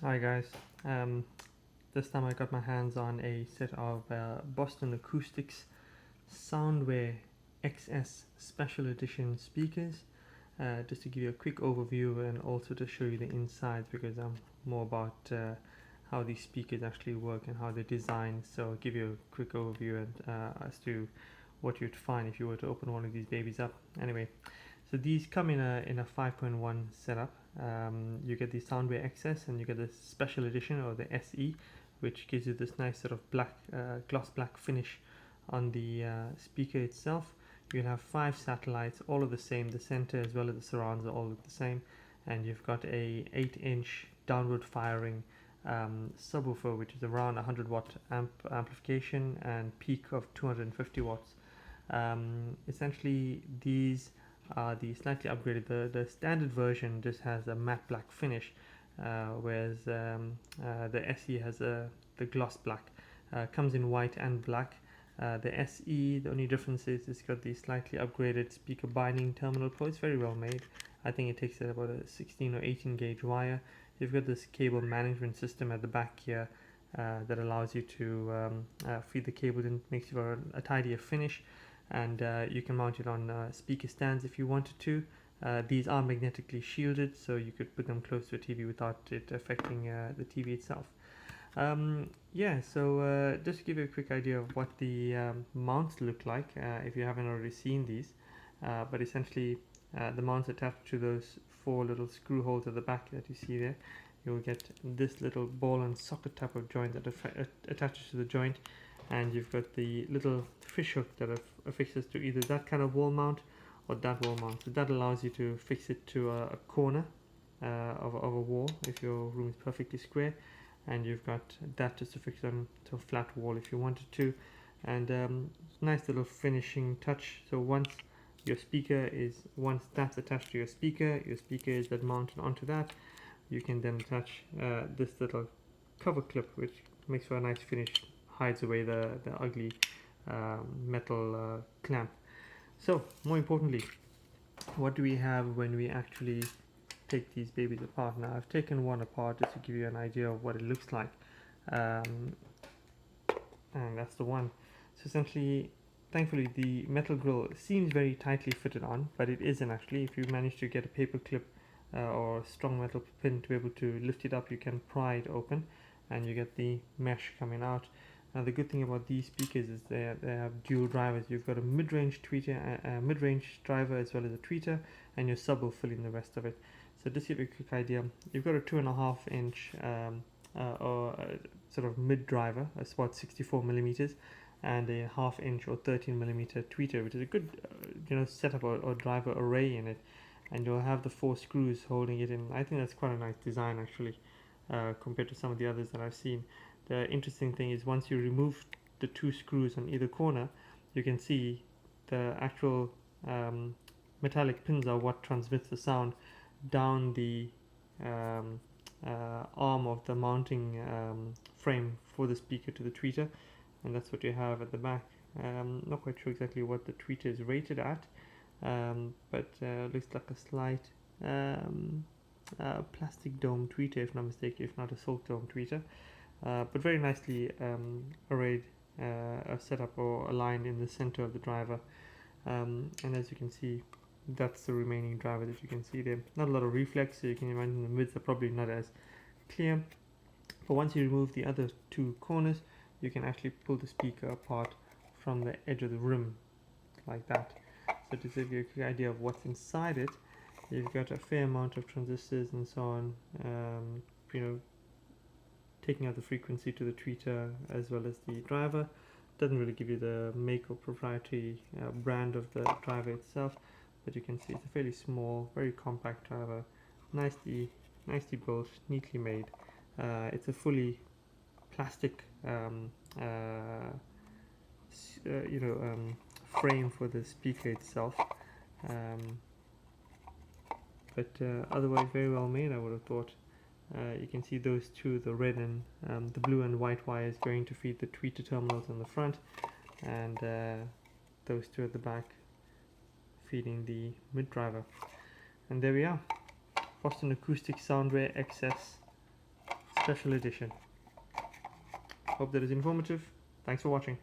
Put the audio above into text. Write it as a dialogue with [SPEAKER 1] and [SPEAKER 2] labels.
[SPEAKER 1] Hi guys, this time I got my hands on a set of Boston Acoustics Soundware XS Special Edition speakers, just to give you a quick overview and also to show you the insides, because I'm more about how these speakers actually work and how they're designed. So I'll give you a quick overview as to what you'd find if you were to open one of these babies up. Anyway, so these come in a 5.1 setup. You get the Soundware XS and you get the special edition, or the SE, which gives you this nice sort of black, gloss black finish on the speaker itself. You'll have 5 satellites, all of the same. The center as well as the surrounds are all the same, and you've got a 8-inch downward firing subwoofer, which is around 100 watt amplification and peak of 250 watts. Essentially, these are the slightly upgraded. The standard version just has a matte black finish, whereas the SE has the gloss black. Comes in white and black. The SE, the only difference is it's got the slightly upgraded speaker binding terminal port. It's very well made. I think it takes about a 16 or 18 gauge wire. You've got this cable management system at the back here that allows you to feed the cable in, makes for a tidier finish, and you can mount it on speaker stands if you wanted to. These are magnetically shielded, so you could put them close to a TV without it affecting the TV itself. So just to give you a quick idea of what the mounts look like, if you haven't already seen these, but essentially the mounts attached to those 4 little screw holes at the back that you see there. You'll get this little ball and socket type of joint that attaches to the joint, and you've got the little fish hook that affixes to either that kind of wall mount or that wall mount. So that allows you to fix it to a corner of a wall if your room is perfectly square, and you've got that just to fix them to a flat wall if you wanted to. And nice little finishing touch. So once that's attached to your speaker is then mounted onto that. You can then attach this little cover clip, which makes for a nice finish, hides away the ugly metal clamp. So more importantly, what do we have when we actually take these babies apart? Now I've taken one apart just to give you an idea of what it looks like, and that's the one. So essentially, thankfully the metal grill seems very tightly fitted on, but it isn't actually. If you manage to get a paper clip or a strong metal pin to be able to lift it up, you can pry it open and you get the mesh coming out. Now the good thing about these speakers is they have dual drivers. You've got a mid-range tweeter, mid-range driver, as well as a tweeter, and your sub will fill in the rest of it. So just to give you a quick idea, you've got a 2.5 inch or sort of mid driver, it's about 64 millimeters, and a 1/2 inch or 13 millimeter tweeter, which is a good setup or driver array in it. And you'll have the 4 screws holding it in. I think that's quite a nice design actually, compared to some of the others that I've seen. The interesting thing is once you remove the 2 screws on either corner, you can see the actual metallic pins are what transmits the sound down the arm of the mounting frame for the speaker to the tweeter, and that's what you have at the back. Not quite sure exactly what the tweeter is rated at, but looks like a slight plastic dome tweeter, if not mistaken, if not a silk dome tweeter, but very nicely arrayed, set up or aligned in the center of the driver, and as you can see, that's the remaining driver that you can see there. Not a lot of reflex, so you can imagine the mids are probably not as clear, but once you remove the other 2 corners, you can actually pull the speaker apart from the edge of the rim like that. So to give you a quick idea of what's inside it, you've got a fair amount of transistors and so on, taking out the frequency to the tweeter as well as the driver. Doesn't really give you the make or proprietary brand of the driver itself, but you can see it's a fairly small, very compact driver, nicely built, neatly made. It's a fully plastic frame for the speaker itself, but otherwise very well made, I would have thought. You can see those 2, the red and the blue and white wires going to feed the tweeter terminals on the front, and those 2 at the back feeding the mid driver. And there we are, Boston Acoustics Soundware XS special edition. Hope that is informative. Thanks for watching.